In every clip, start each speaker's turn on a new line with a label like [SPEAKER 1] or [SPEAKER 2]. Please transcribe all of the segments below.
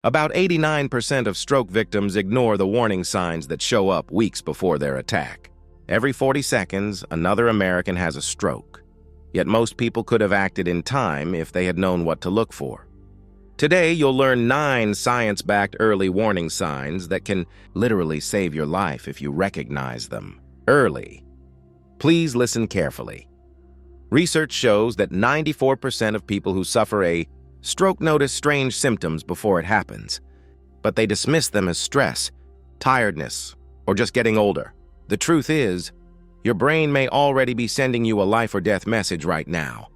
[SPEAKER 1] About 89% of stroke victims ignore the warning signs that show up weeks before their attack. Every 40 seconds, another American has a stroke. Yet most people could have acted in time if they had known what to look for. Today, you'll learn 9 science-backed early warning signs that can literally save your life if you recognize them early. Please listen carefully. Research shows that 94% of people who suffer a stroke notice strange symptoms before it happens, but they dismiss them as stress, tiredness, or just getting older. The truth is, your brain may already be sending you a life or death message right now.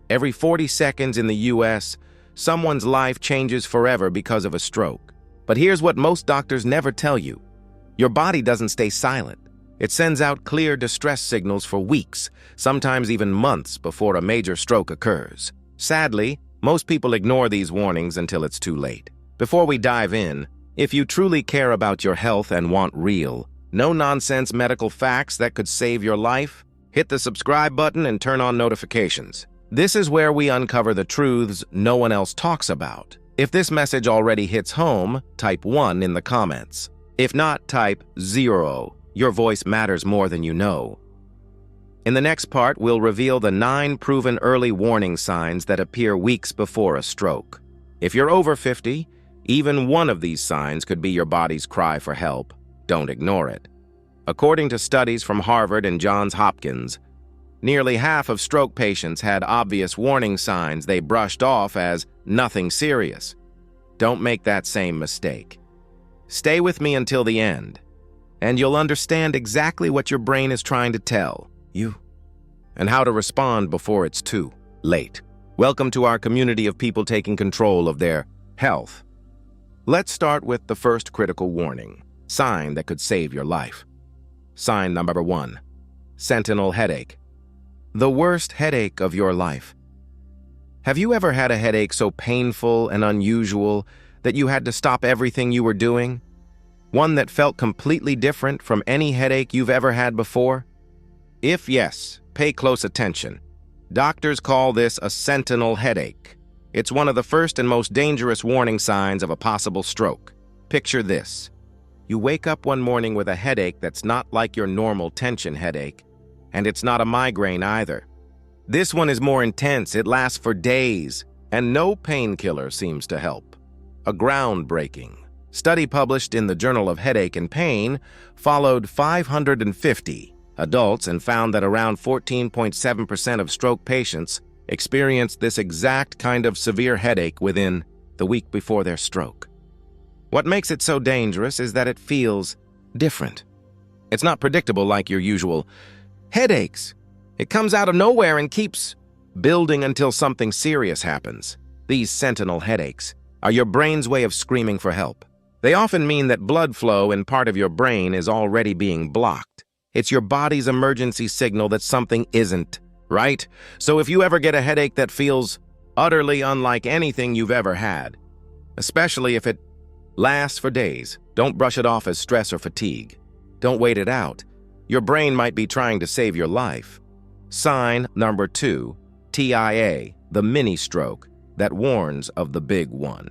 [SPEAKER 1] Every 40 seconds in the US, someone's life changes forever because of a stroke. But here's what most doctors never tell you. Your body doesn't stay silent. It sends out clear distress signals for weeks, sometimes even months before a major stroke occurs. Sadly, most people ignore these warnings until it's too late. Before we dive in, if you truly care about your health and want real, no-nonsense medical facts that could save your life, hit the subscribe button and turn on notifications. This is where we uncover the truths no one else talks about. If this message already hits home, type 1 in the comments. If not, type 0. Your voice matters more than you know. In the next part, we'll reveal the 9 proven early warning signs that appear weeks before a stroke. If you're over 50, even one of these signs could be your body's cry for help. Don't ignore it. According to studies from Harvard and Johns Hopkins, nearly half of stroke patients had obvious warning signs they brushed off as nothing serious. Don't make that same mistake. Stay with me until the end, and you'll understand exactly what your brain is trying to tell you and how to respond before it's too late. Welcome to our community of people taking control of their health. Let's start with the first critical warning, sign that could save your life. Sign number 1, sentinel headache. The worst headache of your life. Have you ever had a headache so painful and unusual that you had to stop everything you were doing? One that felt completely different from any headache you've ever had before? If yes, pay close attention. Doctors call this a sentinel headache. It's one of the first and most dangerous warning signs of a possible stroke. Picture this. You wake up one morning with a headache that's not like your normal tension headache, and it's not a migraine either. This one is more intense, it lasts for days, and no painkiller seems to help. A groundbreaking study published in the Journal of Headache and Pain followed 550 adults and found that around 14.7% of stroke patients experienced this exact kind of severe headache within the week before their stroke. What makes it so dangerous is that it feels different. It's not predictable like your usual headaches. It comes out of nowhere and keeps building until something serious happens. These sentinel headaches are your brain's way of screaming for help. They often mean that blood flow in part of your brain is already being blocked. It's your body's emergency signal that something isn't right. So if you ever get a headache that feels utterly unlike anything you've ever had, especially if it lasts for days, don't brush it off as stress or fatigue. Don't wait it out. Your brain might be trying to save your life. Sign number 2, TIA, the mini stroke that warns of the big one.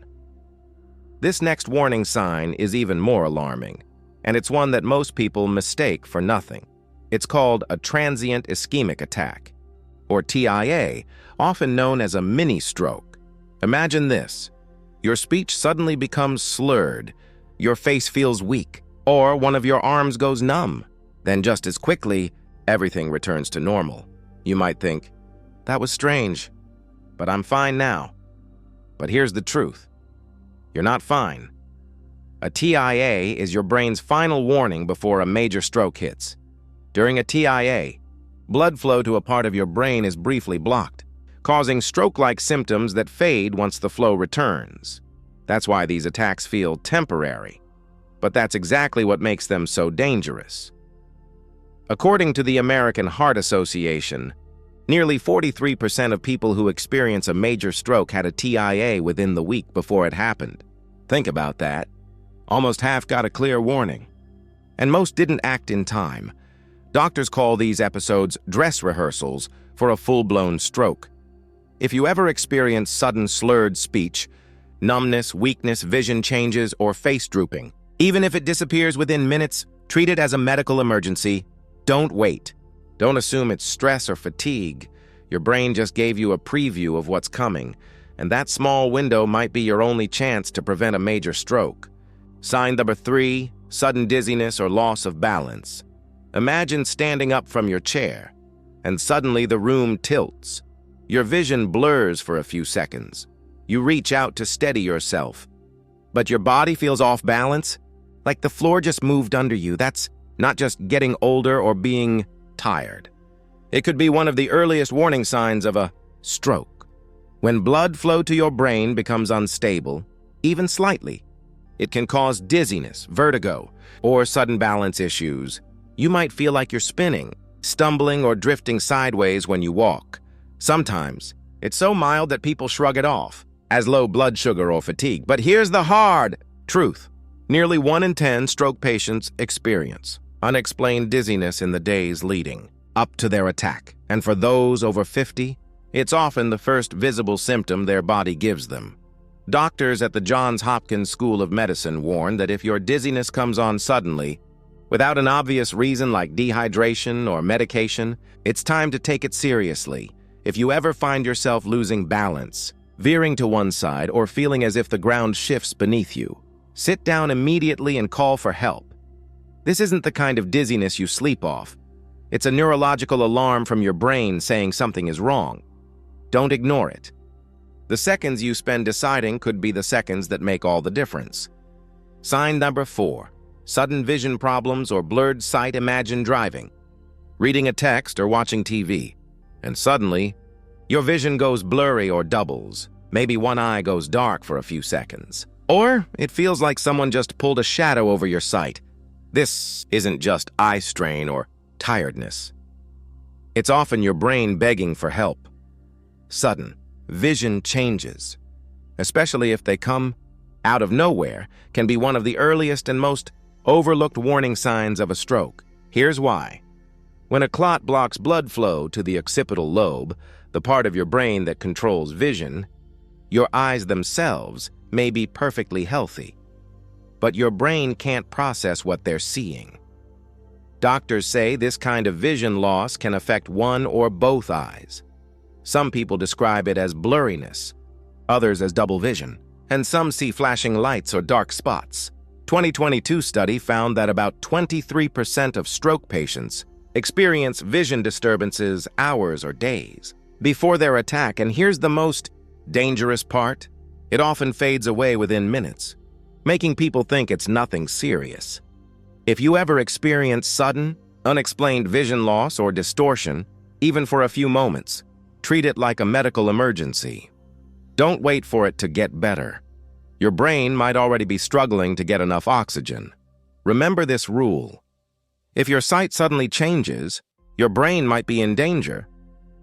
[SPEAKER 1] This next warning sign is even more alarming, and it's one that most people mistake for nothing. It's called a transient ischemic attack, or TIA, often known as a mini stroke. Imagine this. Your speech suddenly becomes slurred, your face feels weak, or one of your arms goes numb. Then just as quickly, everything returns to normal. You might think, that was strange, but I'm fine now. But here's the truth. You're not fine. A TIA is your brain's final warning before a major stroke hits. During a TIA, blood flow to a part of your brain is briefly blocked, causing stroke-like symptoms that fade once the flow returns. That's why these attacks feel temporary. But that's exactly what makes them so dangerous. According to the American Heart Association, nearly 43% of people who experience a major stroke had a TIA within the week before it happened. Think about that. Almost half got a clear warning. And most didn't act in time. Doctors call these episodes dress rehearsals for a full-blown stroke. If you ever experience sudden slurred speech, numbness, weakness, vision changes, or face drooping. Even if it disappears within minutes, treat it as a medical emergency. Don't wait. Don't assume it's stress or fatigue. Your brain just gave you a preview of what's coming, and that small window might be your only chance to prevent a major stroke. Sign number 3, sudden dizziness or loss of balance. Imagine standing up from your chair, and suddenly the room tilts. Your vision blurs for a few seconds. You reach out to steady yourself, but your body feels off balance, like the floor just moved under you. That's not just getting older or being tired. It could be one of the earliest warning signs of a stroke. When blood flow to your brain becomes unstable, even slightly, it can cause dizziness, vertigo, or sudden balance issues. You might feel like you're spinning, stumbling, or drifting sideways when you walk. Sometimes, it's so mild that people shrug it off as low blood sugar or fatigue. But here's the hard truth. Nearly 1 in 10 stroke patients experience unexplained dizziness in the days leading up to their attack. And for those over 50, it's often the first visible symptom their body gives them. Doctors at the Johns Hopkins School of Medicine warn that if your dizziness comes on suddenly, without an obvious reason like dehydration or medication, it's time to take it seriously. If you ever find yourself losing balance, veering to one side, or feeling as if the ground shifts beneath you, sit down immediately and call for help. This isn't the kind of dizziness you sleep off. It's a neurological alarm from your brain saying something is wrong. Don't ignore it. The seconds you spend deciding could be the seconds that make all the difference. Sign number 4, sudden vision problems or blurred sight. Imagine driving, reading a text, or watching TV, and suddenly, your vision goes blurry or doubles. Maybe one eye goes dark for a few seconds. Or it feels like someone just pulled a shadow over your sight. This isn't just eye strain or tiredness. It's often your brain begging for help. Sudden vision changes, especially if they come out of nowhere, can be one of the earliest and most overlooked warning signs of a stroke. Here's why. When a clot blocks blood flow to the occipital lobe, the part of your brain that controls vision, your eyes themselves may be perfectly healthy, but your brain can't process what they're seeing. Doctors say this kind of vision loss can affect one or both eyes. Some people describe it as blurriness, others as double vision, and some see flashing lights or dark spots. 2022 study found that about 23% of stroke patients experience vision disturbances hours or days before their attack, and here's the most dangerous part. It often fades away within minutes, making people think it's nothing serious. If you ever experience sudden, unexplained vision loss or distortion, even for a few moments, treat it like a medical emergency. Don't wait for it to get better. Your brain might already be struggling to get enough oxygen. Remember this rule. If your sight suddenly changes, your brain might be in danger.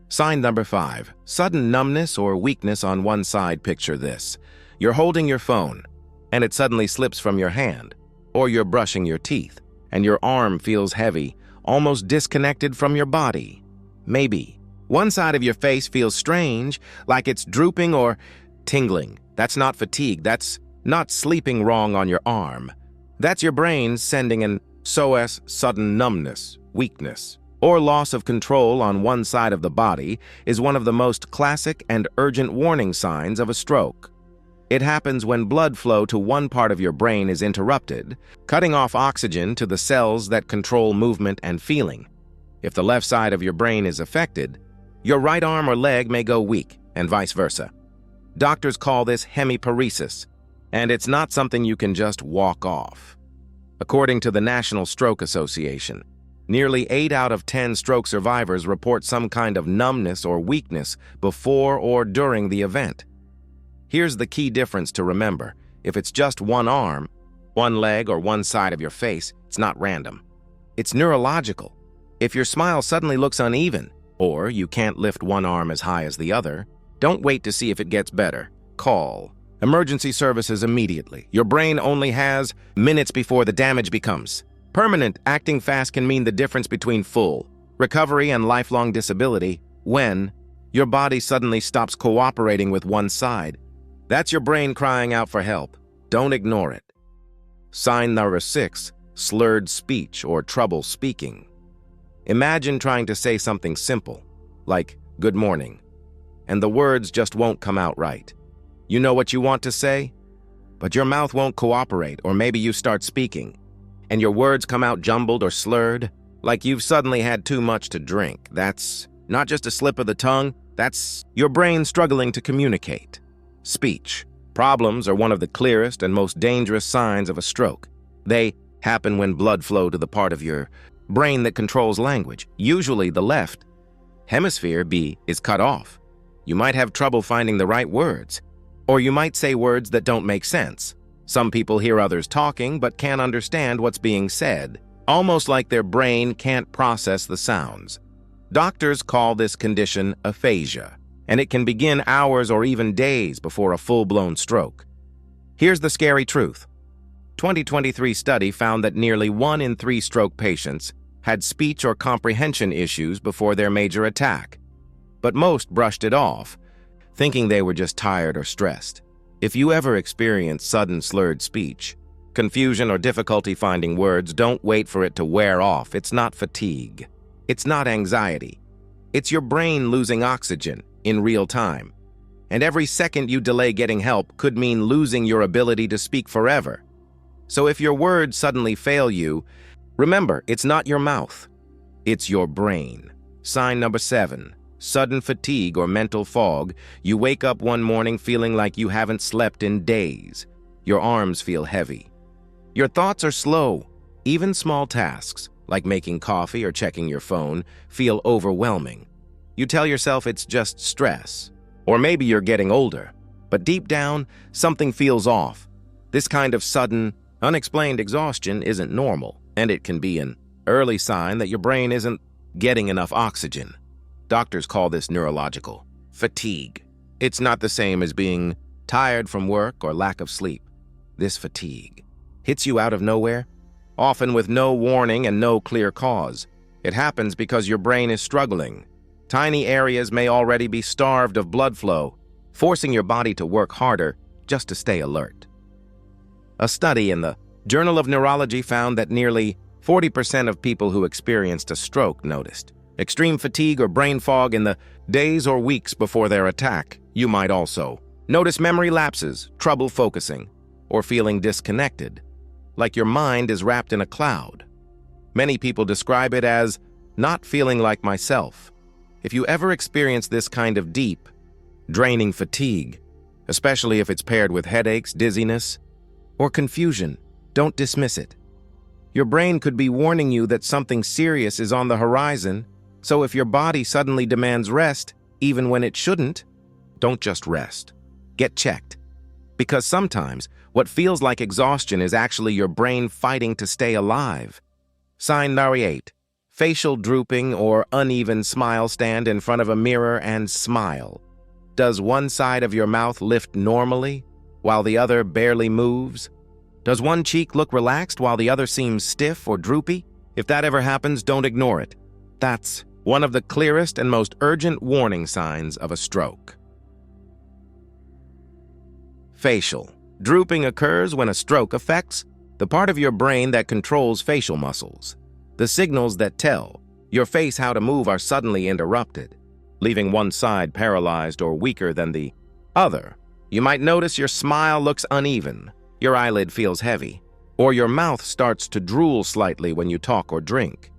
[SPEAKER 1] Sign number 5, sudden numbness or weakness on one side. Picture this. You're holding your phone, and it suddenly slips from your hand, or you're brushing your teeth, and your arm feels heavy, almost disconnected from your body. Maybe one side of your face feels strange, like it's drooping or tingling. That's not fatigue. That's not sleeping wrong on your arm. That's your brain sending an SOS. Sudden numbness, weakness, or loss of control on one side of the body is one of the most classic and urgent warning signs of a stroke. It happens when blood flow to one part of your brain is interrupted, cutting off oxygen to the cells that control movement and feeling. If the left side of your brain is affected, your right arm or leg may go weak, and vice versa. Doctors call this hemiparesis, and it's not something you can just walk off. According to the National Stroke Association, nearly 8 out of 10 stroke survivors report some kind of numbness or weakness before or during the event. Here's the key difference to remember. If it's just one arm, one leg, or one side of your face, it's not random. It's neurological. If your smile suddenly looks uneven, or you can't lift one arm as high as the other, don't wait to see if it gets better. Call emergency services immediately. Your brain only has minutes before the damage becomes permanent. Acting fast can mean the difference between full recovery and lifelong disability. When your body suddenly stops cooperating with one side, That's your brain crying out for help. Don't ignore it. Sign number 6, slurred speech or trouble speaking. Imagine trying to say something simple, like good morning, and the words just won't come out right. You know what you want to say, but your mouth won't cooperate, or maybe you start speaking, and your words come out jumbled or slurred, like you've suddenly had too much to drink. That's not just a slip of the tongue, that's your brain struggling to communicate. Speech problems are one of the clearest and most dangerous signs of a stroke. They happen when blood flow to the part of your brain that controls language, usually the left hemisphere B, is cut off. You might have trouble finding the right words, or you might say words that don't make sense. Some people hear others talking but can't understand what's being said, almost like their brain can't process the sounds. Doctors call this condition aphasia, and it can begin hours or even days before a full-blown stroke. Here's the scary truth. 2023 study found that nearly 1 in 3 stroke patients had speech or comprehension issues before their major attack, but most brushed it off, thinking they were just tired or stressed. If you ever experience sudden slurred speech, confusion, or difficulty finding words, don't wait for it to wear off. It's not fatigue. It's not anxiety. It's your brain losing oxygen in real time. And every second you delay getting help could mean losing your ability to speak forever. So if your words suddenly fail you, remember, it's not your mouth. It's your brain. Sign number 7. Sudden fatigue or mental fog. You wake up one morning feeling like you haven't slept in days. Your arms feel heavy. Your thoughts are slow. Even small tasks, like making coffee or checking your phone, feel overwhelming. You tell yourself it's just stress. Or maybe you're getting older. But deep down, something feels off. This kind of sudden, unexplained exhaustion isn't normal, and it can be an early sign that your brain isn't getting enough oxygen. Doctors call this neurological fatigue. It's not the same as being tired from work or lack of sleep. This fatigue hits you out of nowhere, often with no warning and no clear cause. It happens because your brain is struggling. Tiny areas may already be starved of blood flow, forcing your body to work harder just to stay alert. A study in the Journal of Neurology found that nearly 40% of people who experienced a stroke noticed extreme fatigue or brain fog in the days or weeks before their attack. You might also notice memory lapses, trouble focusing, or feeling disconnected, like your mind is wrapped in a cloud. Many people describe it as not feeling like myself. If you ever experience this kind of deep, draining fatigue, especially if it's paired with headaches, dizziness, or confusion, don't dismiss it. Your brain could be warning you that something serious is on the horizon. So if your body suddenly demands rest, even when it shouldn't, don't just rest. Get checked. Because sometimes what feels like exhaustion is actually your brain fighting to stay alive. Sign number 8. Facial drooping or uneven smile. Stand in front of a mirror and smile. Does one side of your mouth lift normally while the other barely moves? Does one cheek look relaxed while the other seems stiff or droopy? If that ever happens, don't ignore it. That's one of the clearest and most urgent warning signs of a stroke. Facial drooping occurs when a stroke affects the part of your brain that controls facial muscles. The signals that tell your face how to move are suddenly interrupted, leaving one side paralyzed or weaker than the other. You might notice your smile looks uneven, your eyelid feels heavy, or your mouth starts to drool slightly when you talk or drink.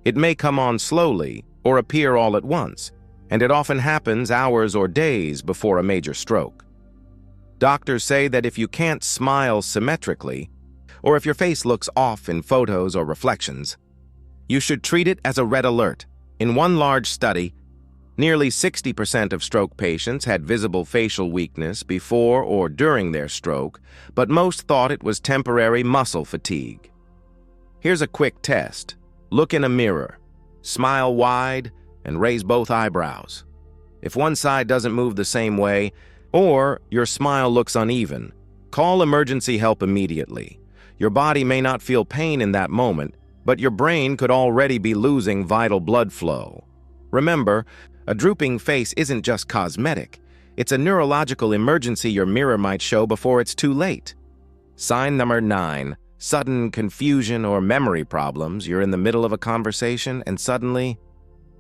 [SPEAKER 1] It may come on slowly or appear all at once, and it often happens hours or days before a major stroke. Doctors say that if you can't smile symmetrically, or if your face looks off in photos or reflections, you should treat it as a red alert. In one large study, nearly 60% of stroke patients had visible facial weakness before or during their stroke, but most thought it was temporary muscle fatigue. Here's a quick test. Look in a mirror, smile wide, and raise both eyebrows. If one side doesn't move the same way, or your smile looks uneven, call emergency help immediately. Your body may not feel pain in that moment, but your brain could already be losing vital blood flow. Remember, a drooping face isn't just cosmetic. It's a neurological emergency your mirror might show before it's too late. Sign number 9. Sudden confusion or memory problems. You're in the middle of a conversation and suddenly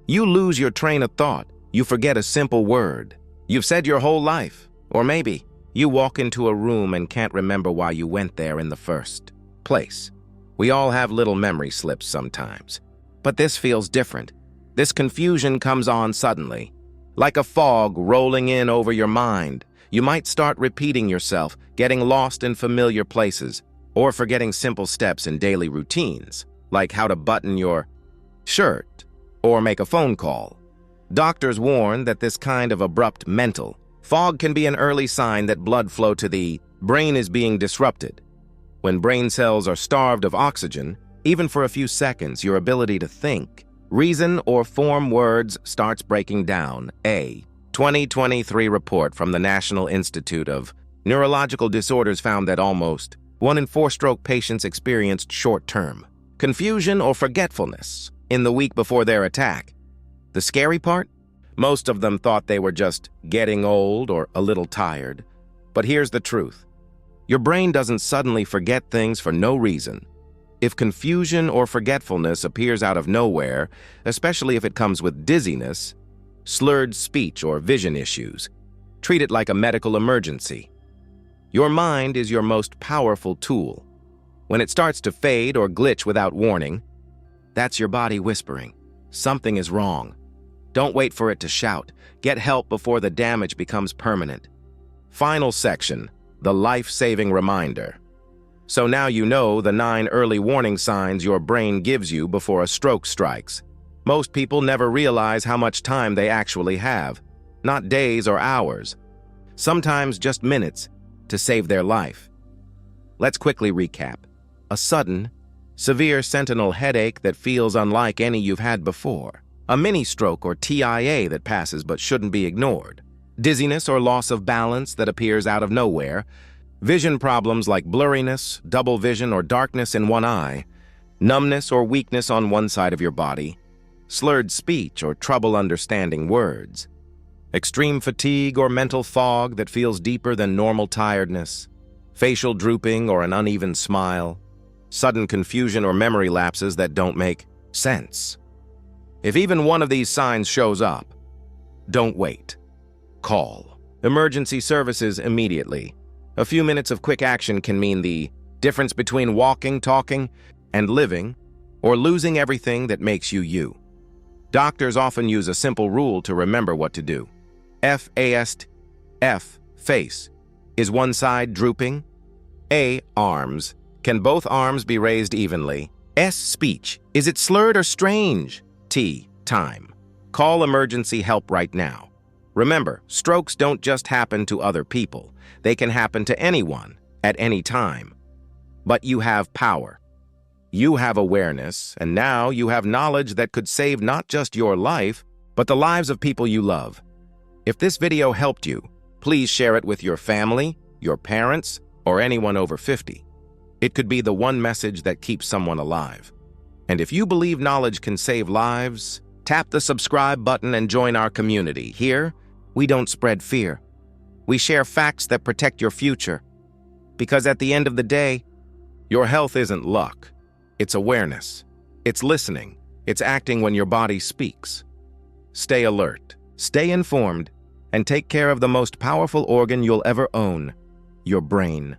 [SPEAKER 1] you lose your train of thought. You forget a simple word you've said your whole life. Or maybe you walk into a room and can't remember why you went there in the first place. We all have little memory slips sometimes, but this feels different. This confusion comes on suddenly, like a fog rolling in over your mind. You might start repeating yourself, getting lost in familiar places, or forgetting simple steps in daily routines, like how to button your shirt or make a phone call. Doctors warn that this kind of abrupt mental fog can be an early sign that blood flow to the brain is being disrupted. When brain cells are starved of oxygen, even for a few seconds, your ability to think, reason, or form words starts breaking down. A 2023 report from the National Institute of Neurological Disorders found that almost 1 in 4 stroke patients experienced short-term confusion or forgetfulness in the week before their attack. The scary part? Most of them thought they were just getting old or a little tired. But here's the truth. Your brain doesn't suddenly forget things for no reason. If confusion or forgetfulness appears out of nowhere, especially if it comes with dizziness, slurred speech, or vision issues, treat it like a medical emergency. Your mind is your most powerful tool. When it starts to fade or glitch without warning, that's your body whispering, something is wrong. Don't wait for it to shout. Get help before the damage becomes permanent. Final section, the life-saving reminder. So now you know the 9 early warning signs your brain gives you before a stroke strikes. Most people never realize how much time they actually have, not days or hours, sometimes just minutes, to save their life. Let's quickly recap. A sudden, severe sentinel headache that feels unlike any you've had before. A mini-stroke or TIA that passes but shouldn't be ignored. Dizziness or loss of balance that appears out of nowhere. Vision problems like blurriness, double vision, or darkness in one eye. Numbness or weakness on one side of your body. Slurred speech or trouble understanding words. Extreme fatigue or mental fog that feels deeper than normal tiredness. Facial drooping or an uneven smile. Sudden confusion or memory lapses that don't make sense. If even one of these signs shows up, don't wait. Call emergency services immediately. A few minutes of quick action can mean the difference between walking, talking, and living, or losing everything that makes you you. Doctors often use a simple rule to remember what to do. FAST, F, face. Is one side drooping? A, arms. Can both arms be raised evenly? S, speech. Is it slurred or strange? T, time. Call emergency help right now. Remember, strokes don't just happen to other people. They can happen to anyone, at any time. But you have power. You have awareness, and now you have knowledge that could save not just your life, but the lives of people you love. If this video helped you, please share it with your family, your parents, or anyone over 50. It could be the one message that keeps someone alive. And if you believe knowledge can save lives, tap the subscribe button and join our community. Here, we don't spread fear. We share facts that protect your future. Because at the end of the day, your health isn't luck. It's awareness. It's listening. It's acting when your body speaks. Stay alert, stay informed, and take care of the most powerful organ you'll ever own, your brain.